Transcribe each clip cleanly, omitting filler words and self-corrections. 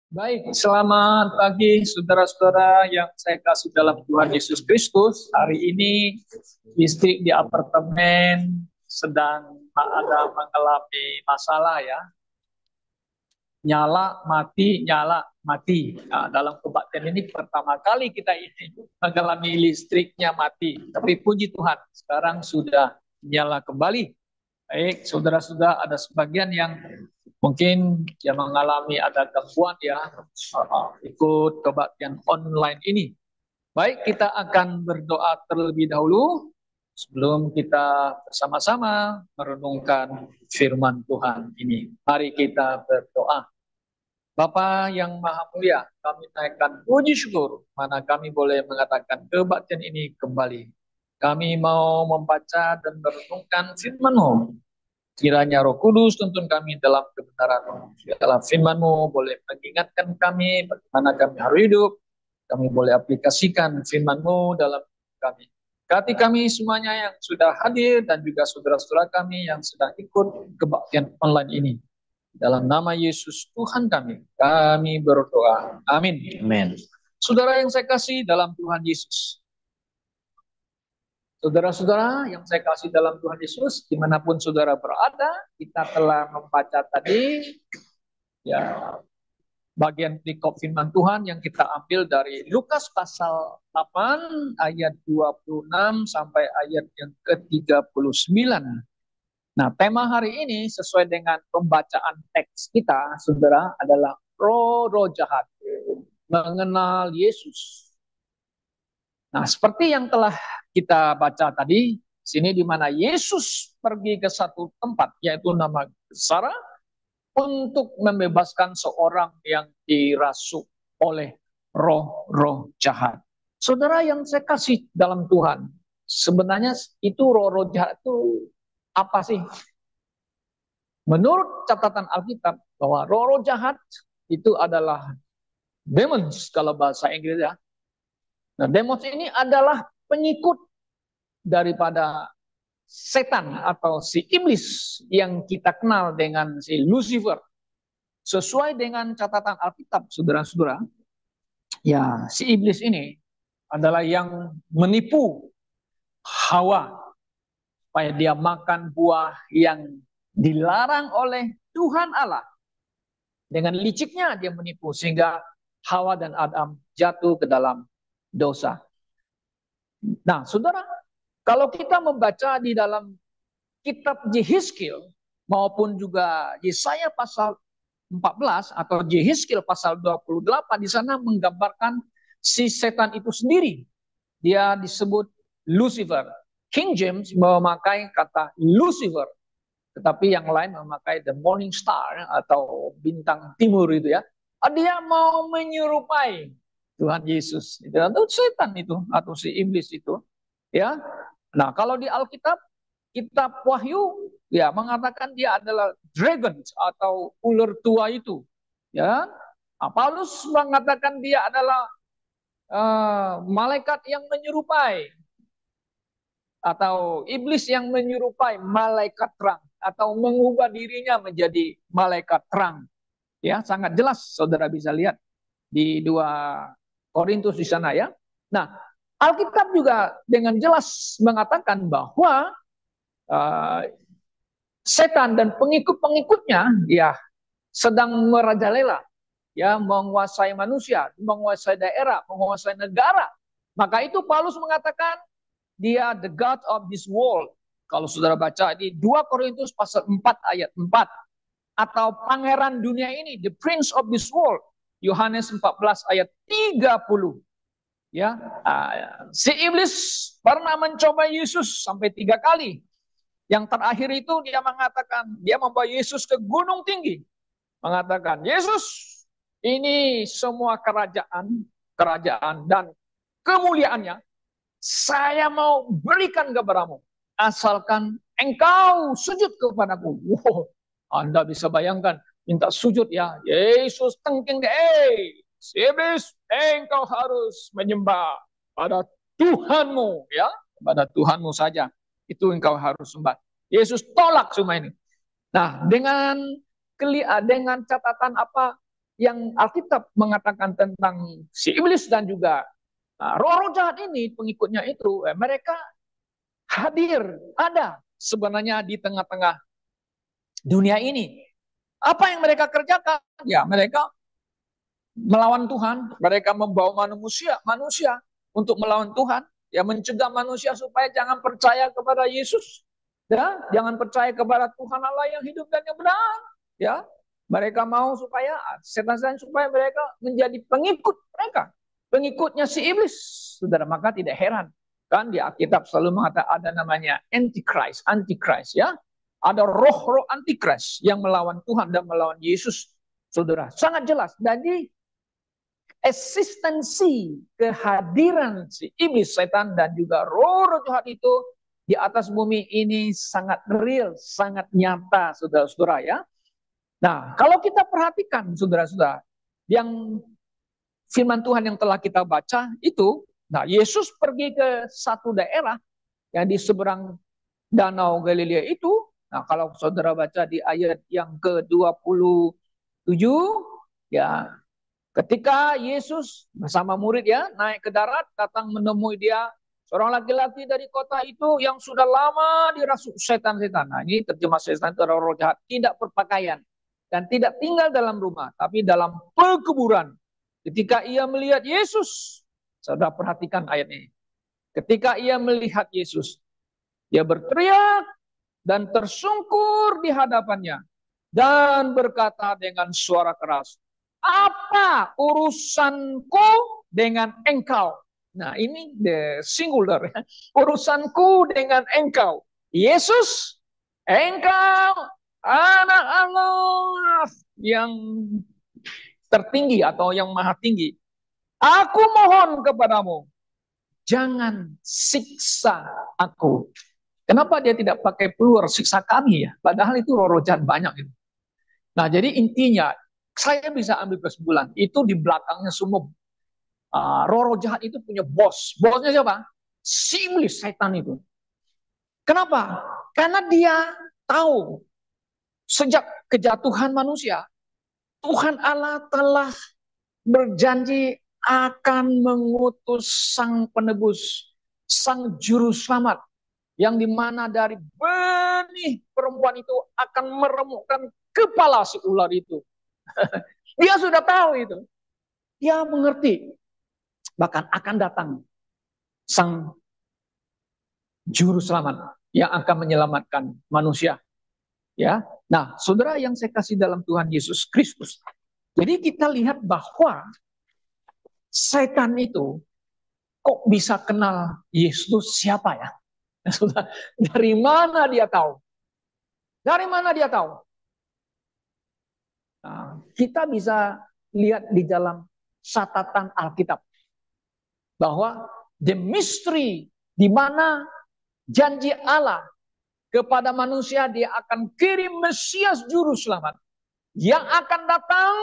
Baik, selamat pagi saudara-saudara yang saya kasih dalam Tuhan Yesus Kristus. Hari ini istri di apartemen sedang ada mengalami masalah ya. Nyala, mati, nyala, mati. Nah, dalam kebaktian ini pertama kali kita ini mengalami listriknya mati. Tapi puji Tuhan, sekarang sudah nyala kembali. Baik, saudara-saudara, ada sebagian yang mungkin yang mengalami ada gangguan ya, ikut kebaktian online ini. Baik, kita akan berdoa terlebih dahulu sebelum kita bersama-sama merenungkan firman Tuhan ini. Mari kita berdoa. Bapa yang maha mulia, kami naikkan puji syukur mana kami boleh mengatakan kebaktian ini kembali. Kami mau membaca dan merenungkan firman-Mu. Kiranya Roh Kudus tuntun kami dalam kebenaran. Dalam firman-Mu boleh mengingatkan kami bagaimana kami harus hidup. Kami boleh aplikasikan firman-Mu dalam kami. Berkati kami semuanya yang sudah hadir dan juga saudara-saudara kami yang sedang ikut kebaktian online ini. Dalam nama Yesus Tuhan kami berdoa. Amin. Amin. Saudara yang saya kasih dalam Tuhan Yesus. Saudara-saudara yang saya kasih dalam Tuhan Yesus, dimanapun saudara berada, kita telah membaca tadi ya bagian perikop firman Tuhan yang kita ambil dari Lukas pasal 8 ayat 26 sampai ayat yang ke-39. Nah, tema hari ini sesuai dengan pembacaan teks kita, saudara, adalah roh-roh jahat mengenal Yesus. Nah, seperti yang telah kita baca tadi, sini di mana Yesus pergi ke satu tempat, yaitu nama Sarah, untuk membebaskan seorang yang dirasuk oleh roh-roh jahat. Saudara yang saya kasih dalam Tuhan, sebenarnya itu roh-roh jahat itu apa sih? Menurut catatan Alkitab, bahwa roh-roh jahat itu adalah demons kalau bahasa Inggris ya. Nah, demons ini adalah pengikut daripada setan atau si iblis yang kita kenal dengan si Lucifer. Sesuai dengan catatan Alkitab, saudara-saudara, ya si iblis ini adalah yang menipu Hawa supaya dia makan buah yang dilarang oleh Tuhan Allah. Dengan liciknya dia menipu sehingga Hawa dan Adam jatuh ke dalam dosa. Nah, saudara, kalau kita membaca di dalam kitab Yehezkiel maupun juga Yesaya pasal 14 atau Yehezkiel pasal 28, di sana menggambarkan si setan itu sendiri. Dia disebut Lucifer. King James memakai kata Lucifer, tetapi yang lain memakai the morning star atau bintang timur itu ya. Dia mau menyerupai Tuhan Yesus. Itu setan itu atau si iblis itu, ya. Nah, kalau di Alkitab, kitab Wahyu ya mengatakan dia adalah dragon atau ular tua itu, ya. Paulus mengatakan dia adalah malaikat yang menyerupai atau iblis yang menyerupai malaikat terang atau mengubah dirinya menjadi malaikat terang. Ya, sangat jelas saudara bisa lihat di 2 Korintus di sana ya. Nah, Alkitab juga dengan jelas mengatakan bahwa uh, setan dan pengikut-pengikutnya ya sedang merajalela, ya menguasai manusia, menguasai daerah, menguasai negara. Maka itu Paulus mengatakan dia the God of this world. Kalau saudara baca di 2 Korintus pasal 4 ayat 4, atau pangeran dunia ini, the prince of this world. Yohanes 14 ayat 30. Ya, si iblis pernah mencoba Yesus sampai 3 kali. Yang terakhir itu dia mengatakan, dia membawa Yesus ke gunung tinggi. Mengatakan, Yesus, ini semua kerajaan dan kemuliaannya saya mau berikan kepadamu, asalkan engkau sujud kepadaku. Wow, Anda bisa bayangkan, minta sujud ya. Yesus tengking deh, iblis, engkau harus menyembah pada Tuhanmu ya, pada Tuhanmu saja. Itu engkau harus sembah. Yesus tolak semua ini. Nah, dengan catatan apa? yang Alkitab mengatakan tentang si iblis dan juga roh-roh jahat ini, pengikutnya itu, mereka hadir, ada sebenarnya di tengah-tengah dunia ini. Apa yang mereka kerjakan? Ya, mereka melawan Tuhan, mereka membawa manusia untuk melawan Tuhan, ya mencegah manusia supaya jangan percaya kepada Yesus, ya, jangan percaya kepada Tuhan Allah yang hidup dan yang benar, ya. Mereka mau supaya setan-setan supaya mereka menjadi pengikut mereka, pengikutnya si iblis. Saudara, maka tidak heran kan di Alkitab selalu mengatakan ada namanya antichrist, ya. Ada roh-roh antichrist yang melawan Tuhan dan melawan Yesus. Saudara, sangat jelas. Jadi eksistensi kehadiran si iblis, setan dan juga roh-roh jahat itu di atas bumi ini sangat real, sangat nyata, saudara-saudara, ya. Nah, kalau kita perhatikan, saudara-saudara, yang firman Tuhan yang telah kita baca itu, nah, Yesus pergi ke satu daerah yang di seberang Danau Galilea itu. Nah, kalau saudara baca di ayat yang ke-27, ya, ketika Yesus bersama murid ya naik ke darat, datang menemui dia seorang laki-laki dari kota itu yang sudah lama dirasuk setan-setan. Nah, ini terjemah setan itu adalah roh jahat, tidak berpakaian dan tidak tinggal dalam rumah, tapi dalam pekuburan. Ketika ia melihat Yesus, saudara perhatikan ayat ini. Ketika ia melihat Yesus, dia berteriak dan tersungkur di hadapannya dan berkata dengan suara keras, "Apa urusanku dengan engkau?" Nah, ini the singular, ya. Urusanku dengan engkau, Yesus, engkau anak Allah yang tertinggi atau yang maha tinggi. Aku mohon kepadamu, jangan siksa aku. Kenapa dia tidak pakai plural siksa kami ya? Padahal itu roh jahat banyak itu. Nah, jadi intinya saya bisa ambil kesimpulan itu di belakangnya semua roh jahat itu punya bos. Bosnya siapa? Si iblis, setan itu. Kenapa? Karena dia tahu sejak kejatuhan manusia, Tuhan Allah telah berjanji akan mengutus sang penebus, sang juru selamat, yang dimana dari benih perempuan itu akan meremukkan kepala si ular itu. Dia sudah tahu itu. Dia mengerti. Bahkan akan datang sang juru selamat yang akan menyelamatkan manusia. Ya. Nah, saudara yang saya kasih dalam Tuhan Yesus Kristus. Jadi kita lihat bahwa setan itu kok bisa kenal Yesus siapa ya? Dari mana dia tahu? Dari mana dia tahu? Nah, kita bisa lihat di dalam catatan Alkitab bahwa the mystery di mana janji Allah kepada manusia dia akan kirim Mesias juru selamat yang akan datang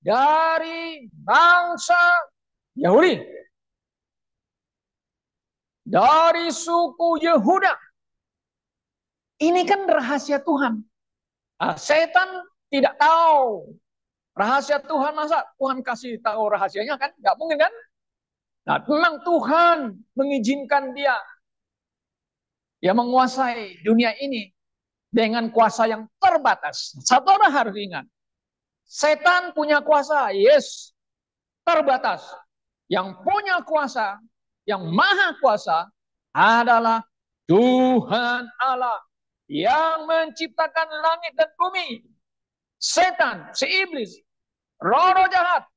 dari bangsa Yahudi, dari suku Yehuda. Ini kan rahasia Tuhan. Nah, setan tidak tahu rahasia Tuhan. Masa Tuhan kasih tahu rahasianya kan? Gak mungkin kan? Nah, memang Tuhan mengizinkan dia menguasai dunia ini dengan kuasa yang terbatas. Satu orang harus ingat, setan punya kuasa, yes, terbatas. Yang punya kuasa, yang maha kuasa adalah Tuhan Allah yang menciptakan langit dan bumi. Setan, si iblis, roh-roh jahat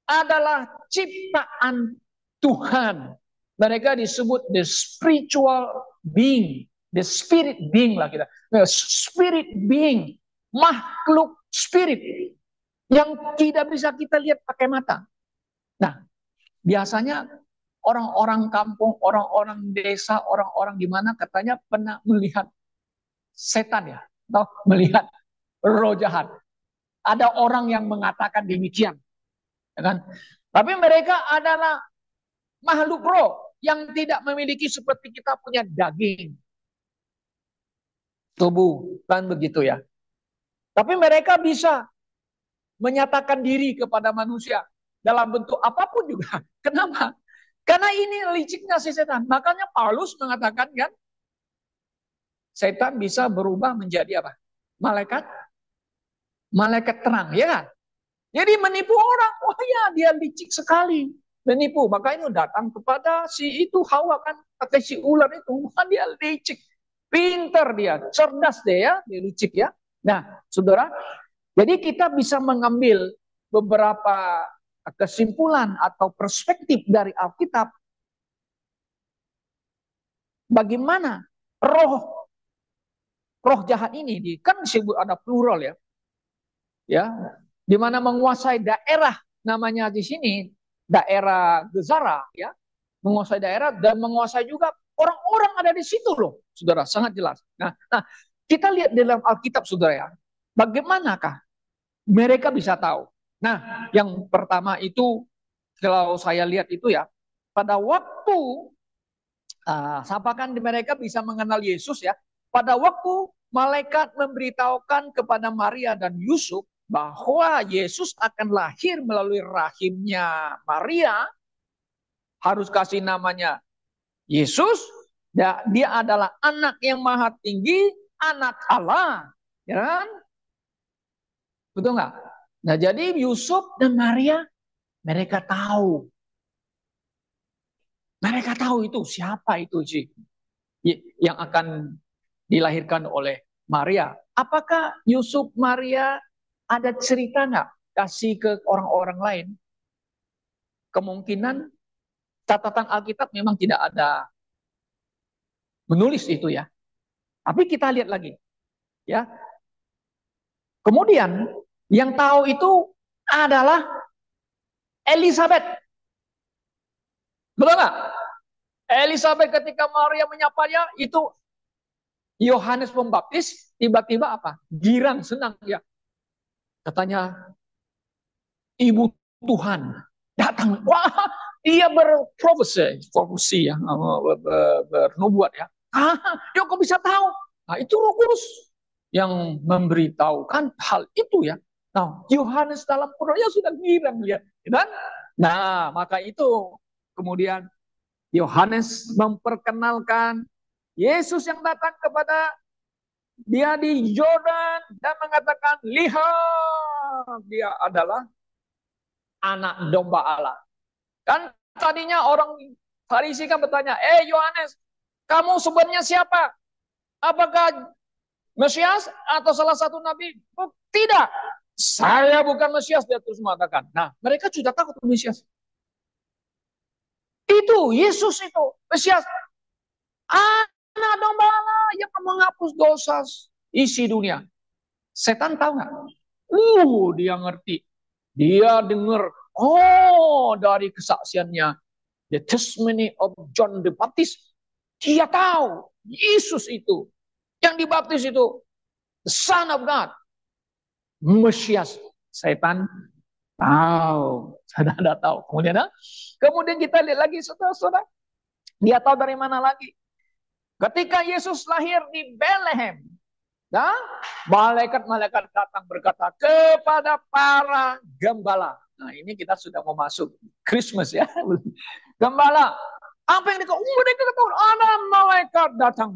adalah ciptaan Tuhan. Mereka disebut the spiritual being, the spirit being lah kita. Spirit being, makhluk spirit yang tidak bisa kita lihat pakai mata. Nah, biasanya orang-orang kampung, orang-orang desa, orang-orang di mana katanya pernah melihat setan ya, atau melihat roh jahat. Ada orang yang mengatakan demikian, ya kan? Tapi mereka adalah makhluk roh yang tidak memiliki seperti kita punya daging, tubuh, kan begitu ya. Tapi mereka bisa menyatakan diri kepada manusia dalam bentuk apapun juga. Kenapa? Karena ini liciknya si setan. Makanya Paulus mengatakan kan, setan bisa berubah menjadi apa? Malaikat, malaikat terang, ya kan? Jadi menipu orang, wah ya dia licik sekali menipu. Maka ini datang kepada si itu Hawa kan, kata si ular itu, wah dia licik, pinter dia, cerdas dia licik ya. Nah, saudara, jadi kita bisa mengambil beberapa kesimpulan atau perspektif dari Alkitab. Bagaimana roh jahat ini, kan disebut ada plural ya, di mana menguasai daerah, namanya di sini daerah Gezara ya, menguasai daerah dan menguasai juga orang-orang ada di situ loh, saudara, sangat jelas. Nah, kita lihat dalam Alkitab, saudara ya, bagaimanakah mereka bisa tahu? Nah, yang pertama itu kalau saya lihat itu ya, pada waktu siapakan mereka bisa mengenal Yesus ya, pada waktu malaikat memberitahukan kepada Maria dan Yusuf bahwa Yesus akan lahir melalui rahimnya Maria, harus kasih namanya Yesus, dia adalah anak yang maha tinggi, anak Allah, ya kan? Betul nggak? Nah, jadi Yusuf dan Maria mereka tahu itu siapa itu sih yang akan dilahirkan oleh Maria. Apakah Yusuf Maria ada cerita nggak kasih ke orang-orang lain? Kemungkinan catatan Alkitab memang tidak ada menulis itu ya. Tapi kita lihat lagi ya. Kemudian yang tahu itu adalah Elizabeth. Betul nggak? Elizabeth ketika Maria menyapanya itu Yohanes Pembaptis tiba-tiba apa? Girang, senang ya. Katanya Ibu Tuhan datang. Wah, dia berprofesi ya, bernubuat ya. Dia kok bisa tahu? Nah, itu Roh Kudus yang memberitahukan hal itu ya. Nah, Yohanes dalam Qur'annya sudah girang lihat, kan? Nah, maka itu kemudian Yohanes memperkenalkan Yesus yang datang kepada dia di Yordan dan mengatakan, lihat dia adalah anak domba Allah. Kan tadinya orang Farisi kan bertanya, Yohanes, kamu sebenarnya siapa? Apakah Mesias atau salah satu nabi? Oh, tidak, saya bukan Mesias, dia terus mengatakan. Nah, mereka sudah takut Mesias. Itu Yesus itu Mesias, anak domba Allah yang menghapus dosa isi dunia. Setan tahu nggak? Dia ngerti. Dia dengar, dari kesaksiannya, the testimony of John the Baptist. Dia tahu Yesus itu yang dibaptis itu the Son of God, Mesias. Setan tahu, saudara tahu. Kemudian kita lihat lagi, saudara. Dia tahu dari mana lagi? Ketika Yesus lahir di Bethlehem, nah, malaikat-malaikat datang berkata kepada para gembala. Nah, ini kita sudah mau masuk Christmas ya. Gembala, apa yang mereka ketahui? Ada malaikat datang.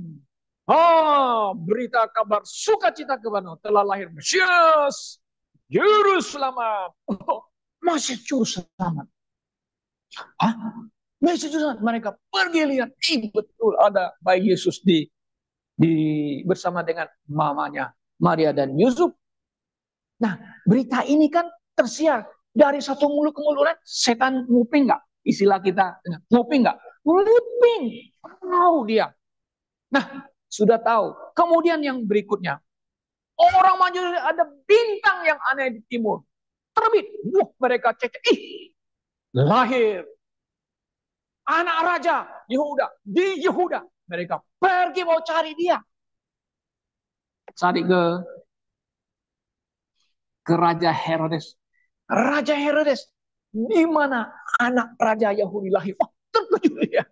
Berita kabar sukacita kepada telah lahir Mesias, Juru Selamat. Masih Juru Selamat. Masih Juru Selamat. Mereka pergi lihat, betul ada bayi Yesus bersama dengan mamanya Maria dan Yusuf. Nah, berita ini kan tersiar dari satu mulut ke mulut. Setan nguping nggak? Istilah kita nguping nggak? Nguping, tahu dia. Nah, sudah tahu. Kemudian yang berikutnya, orang maju ada bintang yang aneh di timur, terbit. Mereka cek, lahir anak raja Yehuda di Yehuda. Mereka pergi mau cari dia. Cari ke Raja Herodes. Raja Herodes, di mana anak Raja Yahudi lahir? Terkejut ya.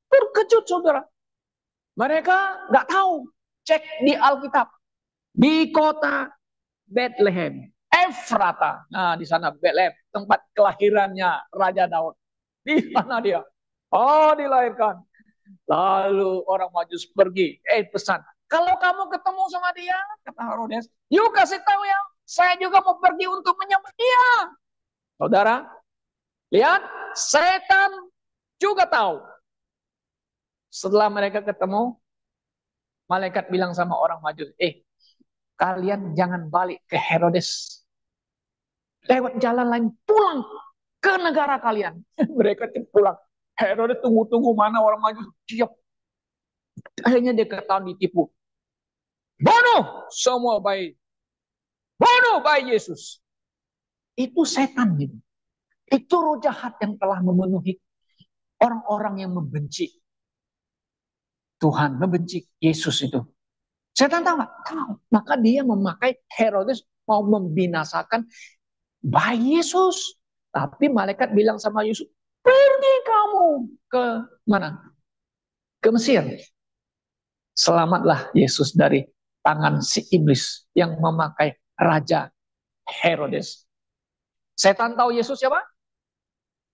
Terkejut, saudara. Mereka nggak tahu. Cek di Alkitab. Di kota Bethlehem. Efrata. Nah, di sana Bethlehem, tempat kelahirannya Raja Daud. Di mana dia? Oh, dilahirkan. Lalu orang Majus pergi. Pesan. Kalau kamu ketemu sama dia, kata Herodes, yuk kasih tahu ya, saya juga mau pergi untuk menyambut dia. Saudara, lihat, setan juga tahu. Setelah mereka ketemu, malaikat bilang sama orang Majus, kalian jangan balik ke Herodes. Lewat jalan lain, pulang ke negara kalian. Mereka pulang. Herodes tunggu-tunggu mana orang Majus. Siap. Akhirnya dia ketahuan ditipu. Bunuh semua bayi. Bunuh bayi Yesus. Itu setan gitu. Itu roh jahat yang telah memenuhi orang-orang yang membenci Tuhan, membenci Yesus itu. Setan tahu nggak? Tahu. Maka dia memakai Herodes mau membinasakan bayi Yesus. Tapi malaikat bilang sama Yusuf, pergi kamu ke mana? Ke Mesir. Selamatlah Yesus dari tangan si iblis yang memakai Raja Herodes. Setan tahu Yesus siapa?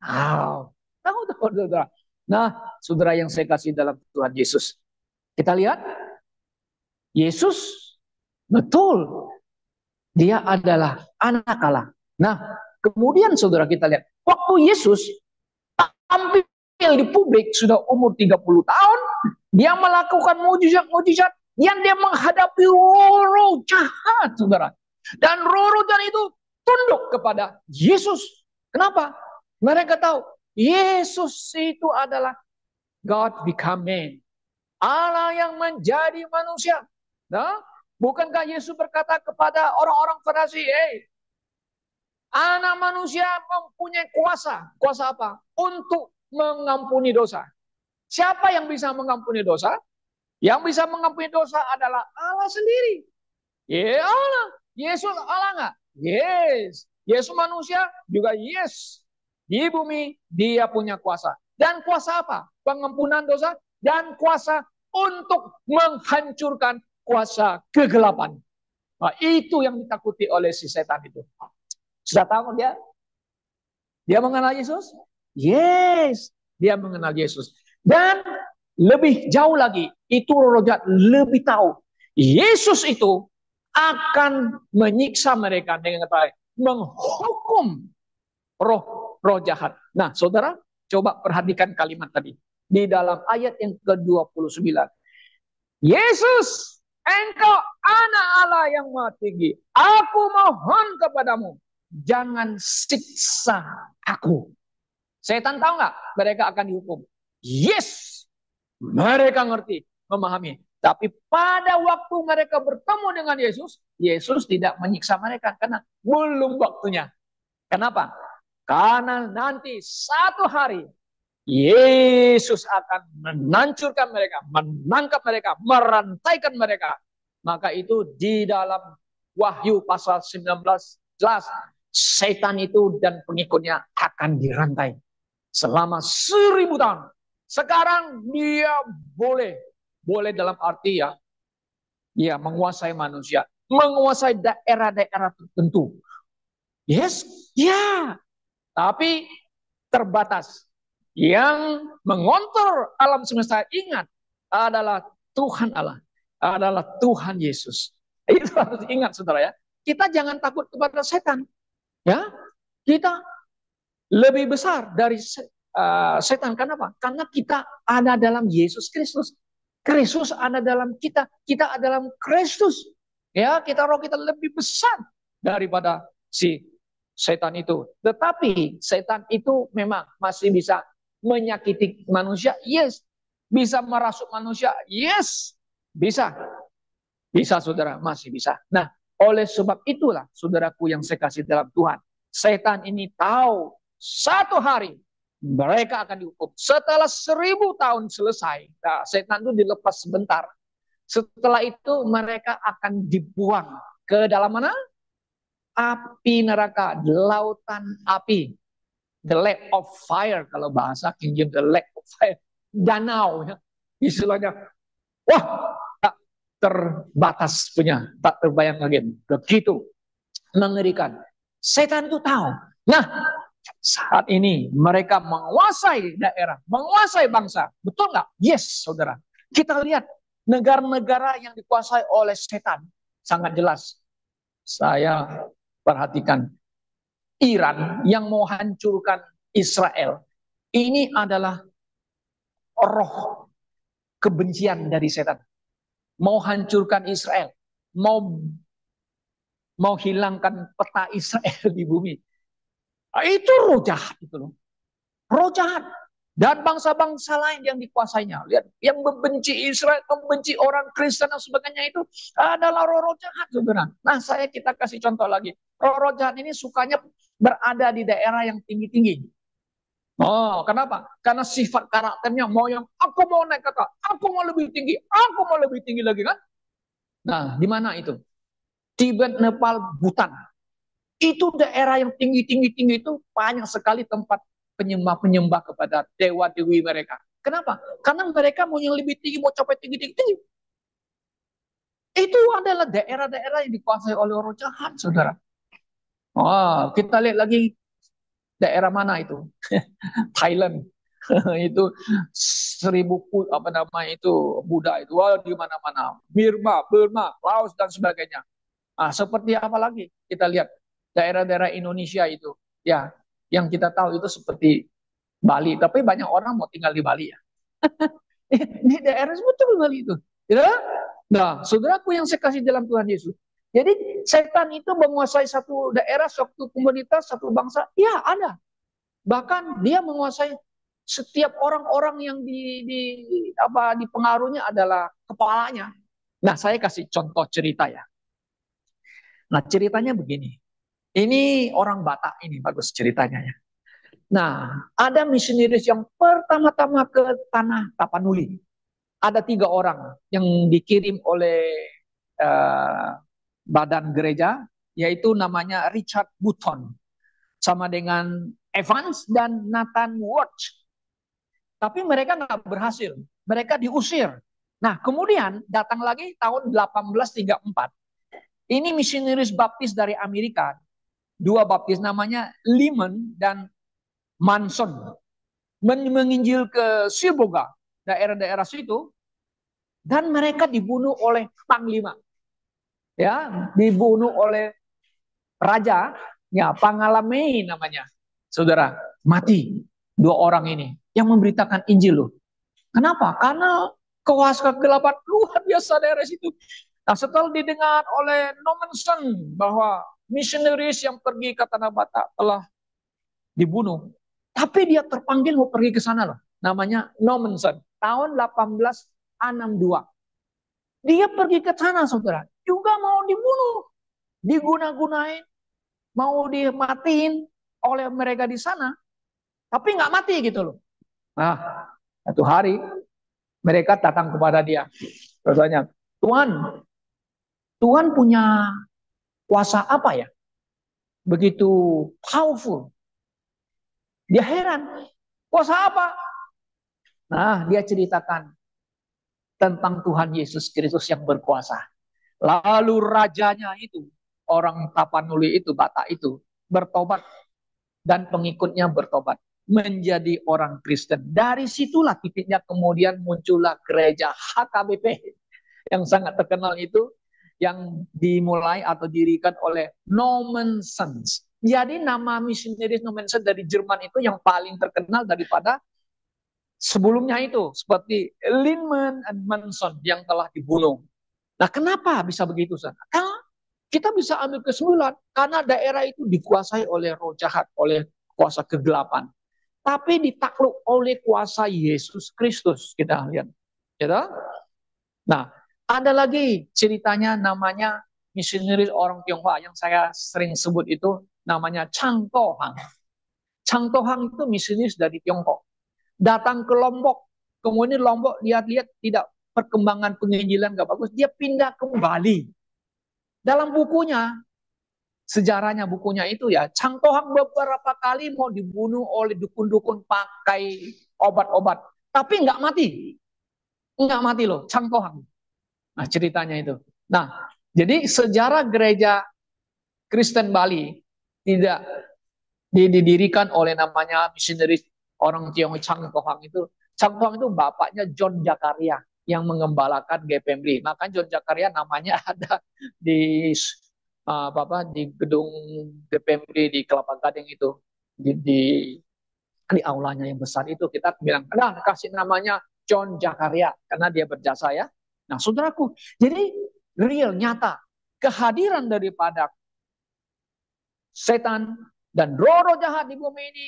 Tahu, saudara. Nah, saudara yang saya kasih dalam Tuhan Yesus. Kita lihat, Yesus betul. Dia adalah anak Allah. Nah, kemudian saudara kita lihat, waktu Yesus tampil di publik sudah umur 30 tahun, dia melakukan mujizat-mujizat yang dia menghadapi roh jahat, saudara. Dan roh jahat itu tunduk kepada Yesus. Kenapa? Mereka tahu Yesus itu adalah God become man. Allah yang menjadi manusia. Nah, bukankah Yesus berkata kepada orang-orang Farisi, anak manusia mempunyai kuasa. Kuasa apa? Untuk mengampuni dosa. Siapa yang bisa mengampuni dosa? Yang bisa mengampuni dosa adalah Allah sendiri. Ya Allah. Yesus Allah nggak? Yes. Yesus manusia juga yes. Di bumi dia punya kuasa. Dan kuasa apa? Pengampunan dosa dan kuasa untuk menghancurkan kuasa kegelapan. Nah, itu yang ditakuti oleh si setan itu. Sudah tahu dia? Dia mengenal Yesus? Yes, dia mengenal Yesus. Dan lebih jauh lagi, itu roh jahat lebih tahu. Yesus itu akan menyiksa mereka dengan baik, menghukum roh jahat. Nah, saudara, coba perhatikan kalimat tadi. Di dalam ayat yang ke-29. Yesus, engkau anak Allah yang maha tinggi. Aku mohon kepadamu, jangan siksa aku. Setan tahu nggak mereka akan dihukum? Yes, mereka ngerti, memahami. Tapi pada waktu mereka bertemu dengan Yesus, Yesus tidak menyiksa mereka karena belum waktunya. Kenapa? Karena nanti satu hari Yesus akan menancurkan mereka, menangkap mereka, merantaikan mereka. Maka itu di dalam Wahyu pasal 19 jelas, setan itu dan pengikutnya akan dirantai selama 1000 tahun. Sekarang dia boleh dalam arti ya menguasai manusia, menguasai daerah-daerah tertentu. Yes, ya, tapi terbatas. Yang mengontrol alam semesta, ingat, adalah Tuhan Allah, adalah Tuhan Yesus. Itu harus ingat, saudara ya. Kita jangan takut kepada setan. Ya, kita lebih besar dari setan. Kenapa? Karena kita ada dalam Yesus Kristus. Kristus ada dalam kita. Kita ada dalam Kristus. Ya, roh kita lebih besar daripada si setan itu. Tetapi setan itu memang masih bisa menyakiti manusia, yes. Bisa merasuk manusia, yes. Bisa. Bisa, saudara, masih bisa. Nah, oleh sebab itulah, saudaraku yang saya kasih dalam Tuhan, setan ini tahu satu hari mereka akan dihukum. Setelah 1000 tahun selesai, nah, setan itu dilepas sebentar. Setelah itu mereka akan dibuang ke dalam mana? Api neraka, lautan api. The lake of fire, kalau bahasa King James, the lake of fire, danau, ya. Istilahnya, wah, tak terbatas punya, tak terbayang lagi, begitu Mengerikan. Setan itu tahu. Nah, saat ini mereka menguasai daerah, menguasai bangsa. Betul nggak? Yes, saudara. Kita lihat negara-negara yang dikuasai oleh setan. Sangat jelas. Saya perhatikan. Iran yang mau hancurkan Israel. Ini adalah roh kebencian dari setan. Mau hancurkan Israel. Mau hilangkan peta Israel di bumi. Itu roh jahat itu loh. Roh jahat. Dan bangsa-bangsa lain yang dikuasainya. Lihat, yang membenci Israel, membenci orang Kristen dan sebagainya itu adalah roh-roh jahat, saudara. Nah, kita kasih contoh lagi. Roh-roh jahat ini sukanya berada di daerah yang tinggi-tinggi. Oh, kenapa? Karena sifat karakternya mau yang aku mau naik ke atas, aku mau lebih tinggi, aku mau lebih tinggi lagi kan? Nah, di mana itu? Tibet, Nepal, Bhutan. Itu daerah yang tinggi-tinggi itu banyak sekali tempat penyembah-penyembah kepada dewa-dewi mereka. Kenapa? Karena mereka mau yang lebih tinggi, mau capai tinggi-tinggi. Itu adalah daerah-daerah yang dikuasai oleh orang jahat, saudara. Oh, kita lihat lagi daerah mana itu? Thailand. Itu 1000 apa namanya itu Buddha itu di mana-mana. Burma, Laos dan sebagainya. Seperti apa lagi? Kita lihat daerah-daerah Indonesia itu, ya, yang kita tahu itu seperti Bali. Tapi banyak orang mau tinggal di Bali ya. Di daerah betul Bali itu. Ya? Nah, saudaraku yang saya kasih dalam Tuhan Yesus. Jadi setan itu menguasai satu daerah, satu komunitas, satu bangsa. Ya ada. Bahkan dia menguasai setiap orang-orang yang dipengaruhinya adalah kepalanya. Nah, saya kasih contoh cerita ya. Nah, ceritanya begini. Ini orang Batak ini bagus ceritanya ya. Nah, ada misionaris yang pertama-tama ke tanah Tapanuli. Ada 3 orang yang dikirim oleh badan gereja, yaitu namanya Richard Button, sama dengan Evans dan Nathan Ward. Tapi mereka nggak berhasil. Mereka diusir. Nah, kemudian datang lagi tahun 1834. Ini misionaris baptis dari Amerika. 2 baptis namanya Lyman dan Manson. Menginjil ke Siboga, daerah-daerah situ. Dan mereka dibunuh oleh Panglima. Ya, dibunuh oleh Raja, ya, Pangalamei namanya. Saudara, mati 2 orang ini yang memberitakan Injil loh. Kenapa? Karena kuasa kegelapan luar biasa daerah situ. Nah, setelah didengar oleh Nommensen bahwa misionaris yang pergi ke Tanah Batak telah dibunuh, tapi dia terpanggil mau pergi ke sana loh. Namanya Nommensen, tahun 1862. Dia pergi ke sana, saudara. Juga mau dibunuh, diguna-gunain, mau dimatiin oleh mereka di sana, tapi nggak mati gitu loh. Nah, satu hari mereka datang kepada dia. Rasanya, Tuhan, Tuhan punya kuasa apa ya? Begitu powerful. Dia heran, kuasa apa? Nah, dia ceritakan tentang Tuhan Yesus Kristus yang berkuasa. Lalu rajanya itu, orang Tapanuli itu, Batak itu, bertobat. Dan pengikutnya bertobat. Menjadi orang Kristen. Dari situlah titiknya kemudian muncullah gereja HKBP. Yang sangat terkenal itu. Yang dimulai atau dirikan oleh Nommensen. Jadi nama misionaris Nommensen dari Jerman itu yang paling terkenal daripada sebelumnya itu. Seperti Lyman dan Manson yang telah dibunuh. Nah, kenapa bisa begitu? Karena kita bisa ambil kesimpulan karena daerah itu dikuasai oleh roh jahat, oleh kuasa kegelapan. Tapi ditakluk oleh kuasa Yesus Kristus. Kita lihat. Gitu? Nah, ada lagi ceritanya namanya misionaris orang Tionghoa yang saya sering sebut itu namanya Chang Tohang. Chang Tohang itu misionaris dari Tiongkok. Datang ke Lombok. Kemudian Lombok lihat-lihat tidak perkembangan penginjilan gak bagus. Dia pindah ke Bali. Dalam bukunya, sejarahnya bukunya itu ya, Chang Tohang beberapa kali mau dibunuh oleh dukun-dukun pakai obat-obat. Tapi nggak mati. Nggak mati loh, Chang Tohang. Nah, ceritanya itu. Nah, jadi sejarah gereja Kristen Bali tidak didirikan oleh namanya misionaris orang Tionghoa Chang Tohang itu. Chang Tohang itu bapaknya John Jakaria yang mengembalakan GPMB. Maka John Jakaria namanya ada di di gedung GPMB di Kelapa Gading itu, di aulanya yang besar itu kita bilang, nah kasih namanya John Jakaria karena dia berjasa ya. Nah saudaraku, jadi real nyata kehadiran daripada setan dan roh-roh jahat di bumi ini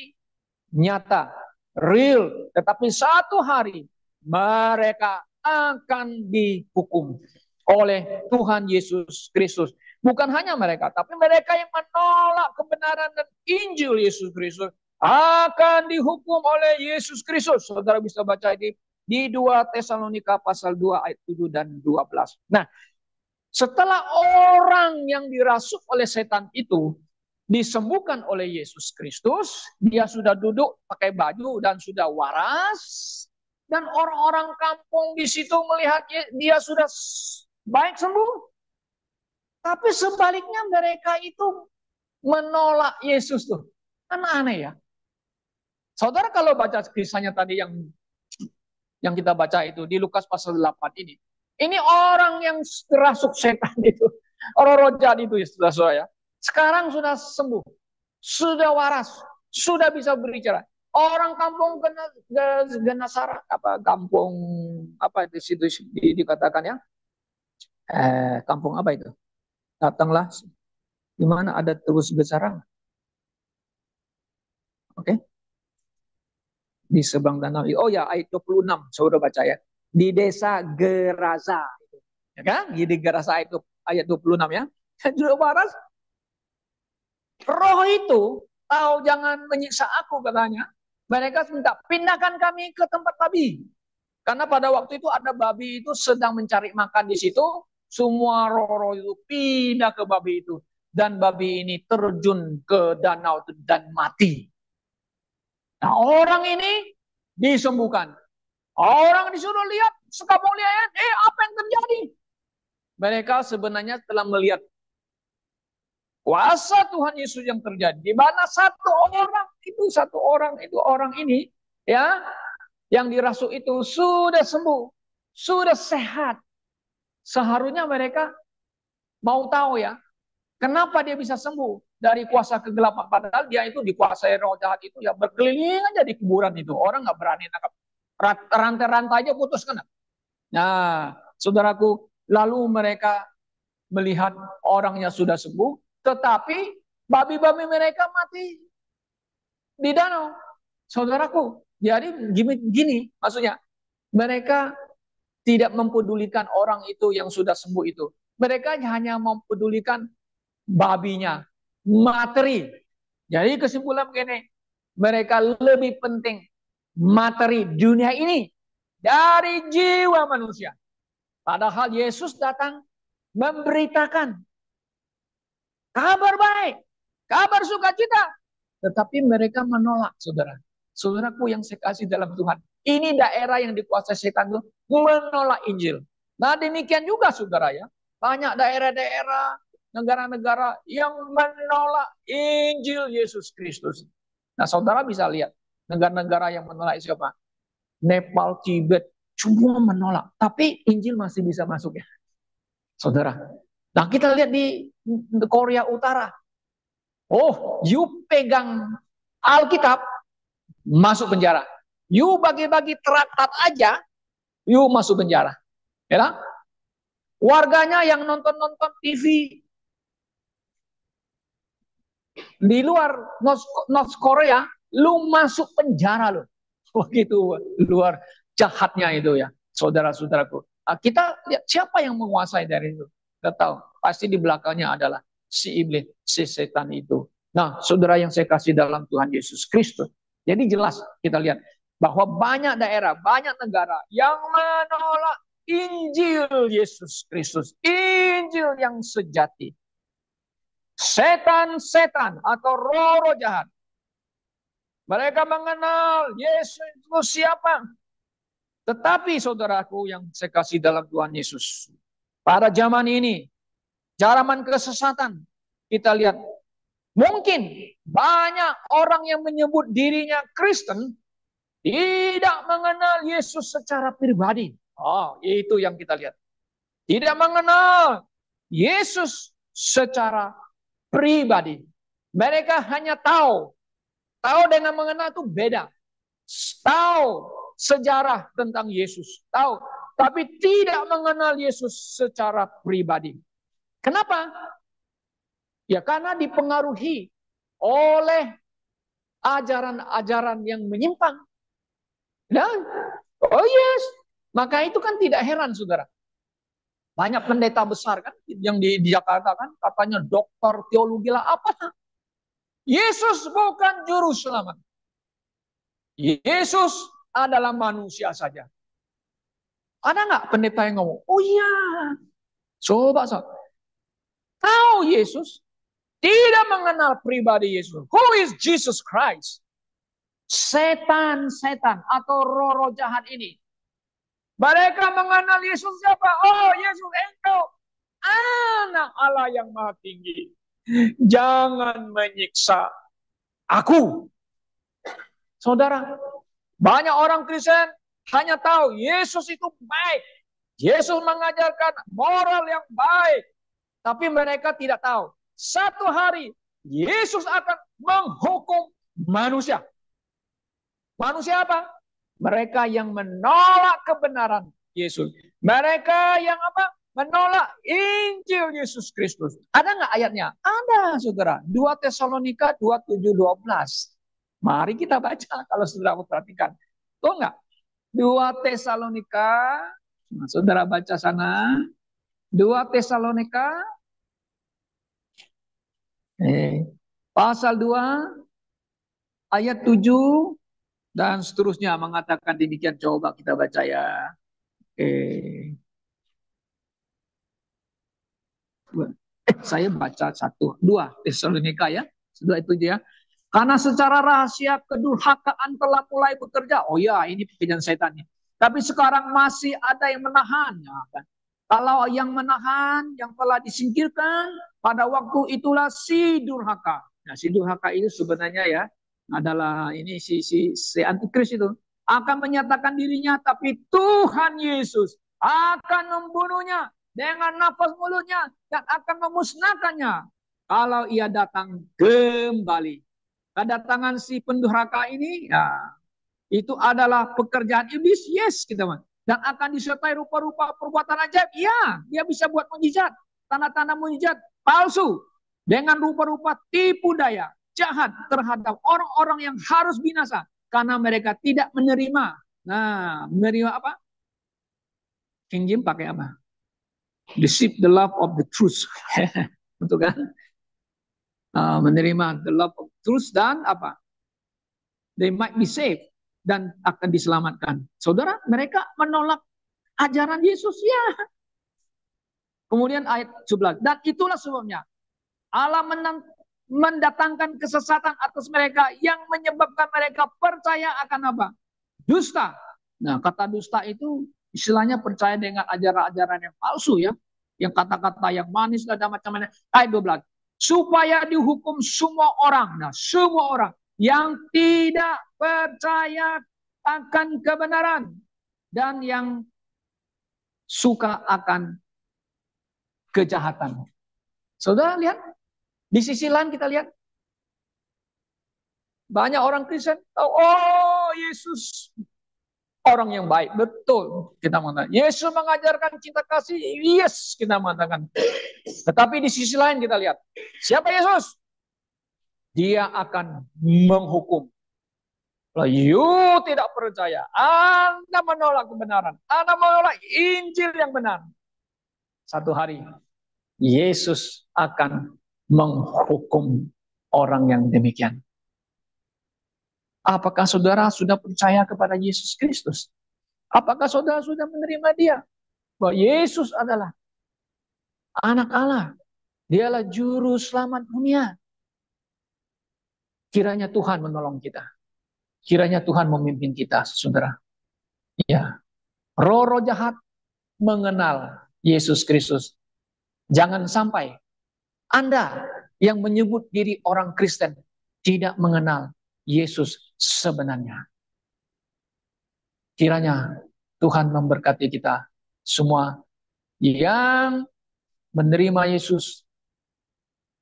nyata, real. Tetapi satu hari mereka akan dihukum oleh Tuhan Yesus Kristus. Bukan hanya mereka, tapi mereka yang menolak kebenaran dan Injil Yesus Kristus akan dihukum oleh Yesus Kristus. Saudara bisa baca di 2 Tesalonika pasal 2 ayat 7 dan 12. Nah, setelah orang yang dirasuk oleh setan itu disembuhkan oleh Yesus Kristus, dia sudah duduk pakai baju dan sudah waras, dan orang-orang kampung di situ melihat dia sudah baik sembuh. Tapi sebaliknya mereka itu menolak Yesus tuh. Kan aneh ya. Saudara kalau baca kisahnya tadi yang kita baca itu di Lukas pasal 8 ini. Ini orang yang terasuk setan itu. Orang roh jahat itu ya saudara ya. Sekarang sudah sembuh. Sudah waras. Sudah bisa berbicara. Orang kampung Genasara, kampung apa di situ dikatakan ya? Kampung apa itu? Datanglah di mana ada terus besarang. Oke. Di seberang danau. Oh ya, ayat 26 saudara baca ya. Di desa Gerasa. Ya kan? Di Gerasa itu ayat 26 ya. Sudah waras. Roh itu tahu jangan menyiksa aku katanya. Mereka minta pindahkan kami ke tempat babi. Karena pada waktu itu ada babi itu sedang mencari makan di situ. Semua roh-roh itu pindah ke babi itu. Dan babi ini terjun ke danau dan mati. Nah orang ini disembuhkan. Orang disuruh lihat, sekampung lihat, apa yang terjadi? Mereka sebenarnya telah melihat kuasa Tuhan Yesus yang terjadi. Di mana satu orang ini ya yang dirasuk itu sudah sembuh, sudah sehat. Seharusnya mereka mau tahu ya, kenapa dia bisa sembuh dari kuasa kegelapan. Padahal dia itu dikuasai roh jahat itu ya berkeliling aja di kuburan itu. Orang nggak berani tangkap. Rantai-rantai aja putus kena. Nah, saudaraku, lalu mereka melihat orangnya sudah sembuh, tetapi babi-babi mereka mati di danau. Saudaraku, jadi gini maksudnya, mereka tidak mempedulikan orang itu yang sudah sembuh itu. Mereka hanya mempedulikan babinya, materi. Jadi kesimpulan begini, mereka lebih penting materi dunia ini dari jiwa manusia. Padahal Yesus datang memberitakan kabar baik, kabar sukacita. Tetapi mereka menolak, saudara. Saudaraku yang saya kasih dalam Tuhan. Ini daerah yang dikuasai setan itu menolak Injil. Nah demikian juga saudara ya. Banyak daerah-daerah, negara-negara yang menolak Injil Yesus Kristus. Nah saudara bisa lihat negara-negara yang menolak siapa? Nepal, Tibet, semua menolak. Tapi Injil masih bisa masuk ya. Saudara. Nah kita lihat di Korea Utara. Oh, you pegang Alkitab, masuk penjara. You bagi-bagi traktat aja, you masuk penjara. Ya, warganya yang nonton-nonton TV di luar North Korea, lu masuk penjara lo. Begitu luar jahatnya itu ya, saudara-saudaraku. Nah, kita lihat siapa yang menguasai dari itu. Kita tahu, pasti di belakangnya adalah si iblis, si setan itu. Nah, saudara yang saya kasih dalam Tuhan Yesus Kristus. Jadi jelas kita lihat bahwa banyak daerah, banyak negara yang menolak Injil Yesus Kristus. Injil yang sejati. Setan-setan atau roh-roh jahat. Mereka mengenal Yesus itu siapa. Tetapi saudaraku yang saya kasih dalam Tuhan Yesus. Pada zaman ini, zaman kesesatan, kita lihat, mungkin banyak orang yang menyebut dirinya Kristen tidak mengenal Yesus secara pribadi. Oh, itu yang kita lihat. Tidak mengenal Yesus secara pribadi. Mereka hanya tahu. Tahu dengan mengenal itu beda. Tahu sejarah tentang Yesus. Tahu. Tapi tidak mengenal Yesus secara pribadi. Kenapa? Ya karena dipengaruhi oleh ajaran-ajaran yang menyimpang. Dan, oh yes, maka itu kan tidak heran, saudara. Banyak pendeta besar kan yang di Jakarta kan katanya doktor teologi lah apa. Yesus bukan juru selamat. Yesus adalah manusia saja. Ada nggak pendeta yang ngomong? Oh iya, coba so. Tahu Yesus tidak mengenal pribadi Yesus. Who is Jesus Christ? Setan-setan atau roh-roh jahat ini. Mereka mengenal Yesus siapa? Oh, Yesus engkau anak Allah yang maha tinggi. Jangan menyiksa aku. Saudara, banyak orang Kristen hanya tahu Yesus itu baik. Yesus mengajarkan moral yang baik. Tapi mereka tidak tahu. Satu hari Yesus akan menghukum manusia. Manusia apa? Mereka yang menolak kebenaran Yesus. Mereka yang apa? Menolak Injil Yesus Kristus. Ada nggak ayatnya? Ada, saudara. 2 Tesalonika 27:12. Mari kita baca kalau saudara perhatikan. Tuh nggak? 2 Tesalonika. Nah, saudara baca sana. 2 Tesalonika. Pasal 2 ayat 7 dan seterusnya mengatakan demikian. Coba kita baca ya. Saya baca 2 Tesalonika ya. Sudah itu dia. Karena secara rahasia kedurhakaan telah mulai bekerja. Oh ya, ini pekerjaan setannya. Tapi sekarang masih ada yang menahan. Ya, kan? Kalau yang menahan, yang telah disingkirkan, pada waktu itulah si durhaka. Nah, si durhaka itu sebenarnya ya adalah ini si antikris itu akan menyatakan dirinya, tapi Tuhan Yesus akan membunuhnya dengan nafas mulutnya dan akan memusnahkannya kalau ia datang kembali. Kedatangan si pendurhaka ini ya, itu adalah pekerjaan iblis, yes kita mah. Dan akan disertai rupa-rupa perbuatan ajaib, ya dia bisa buat mujizat, tanda-tanda mujizat palsu dengan rupa-rupa tipu daya jahat terhadap orang-orang yang harus binasa karena mereka tidak menerima. Nah, menerima apa? King James pakai apa? Deceive the love of the truth. Betul kan? Menerima the love of truth dan apa? They might be saved dan akan diselamatkan. Saudara, mereka menolak ajaran Yesus ya. Kemudian ayat 11. Dan itulah sebabnya Allah mendatangkan kesesatan atas mereka yang menyebabkan mereka percaya akan apa? Dusta. Nah, kata dusta itu istilahnya percaya dengan ajaran-ajaran yang palsu ya. Yang kata-kata yang manis dan macam-macam. Ayat 12. Supaya dihukum semua orang. Nah, semua orang yang tidak percaya akan kebenaran dan yang suka akan kejahatan. Saudara lihat, di sisi lain kita lihat banyak orang Kristen tahu, oh Yesus orang yang baik, betul kita mengatakan. Yesus mengajarkan cinta kasih, yes kita mengatakan. Tetapi di sisi lain kita lihat, siapa Yesus? Dia akan menghukum. Kalau you tidak percaya, Anda menolak kebenaran, Anda menolak Injil yang benar. Satu hari, Yesus akan menghukum orang yang demikian. Apakah saudara sudah percaya kepada Yesus Kristus? Apakah saudara sudah menerima dia? Bahwa Yesus adalah anak Allah. Dialah juru selamat dunia. Kiranya Tuhan menolong kita. Kiranya Tuhan memimpin kita, saudara. Ya, roh-roh jahat mengenal Yesus Kristus. Jangan sampai Anda yang menyebut diri orang Kristen tidak mengenal Yesus sebenarnya. Kiranya Tuhan memberkati kita semua yang menerima Yesus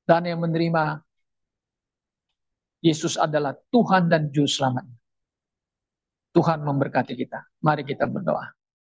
dan yang menerima Yesus adalah Tuhan dan Juru Selamat. Tuhan memberkati kita. Mari kita berdoa.